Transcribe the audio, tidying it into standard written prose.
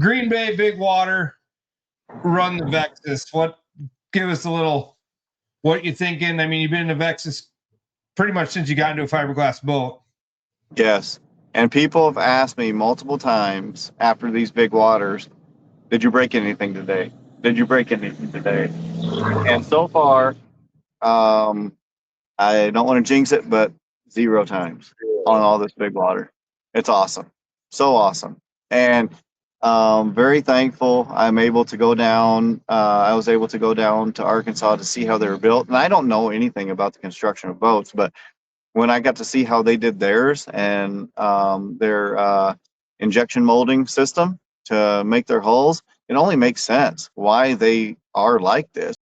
Green Bay, big water, run the Vexus. Give us a little, what you thinking? I mean, you've been in the Vexus pretty much since you got into a fiberglass boat. Yes. And people have asked me multiple times after these big waters, did you break anything today? Did you break anything today? And so far, I don't want to jinx it, but 0 times on all this big water. It's awesome. So awesome. And very thankful I'm able to go down. I was able to go down to Arkansas to see how they were built. And I don't know anything about the construction of boats, but when I got to see how they did theirs and their injection molding system to make their hulls, it only makes sense why they are like this.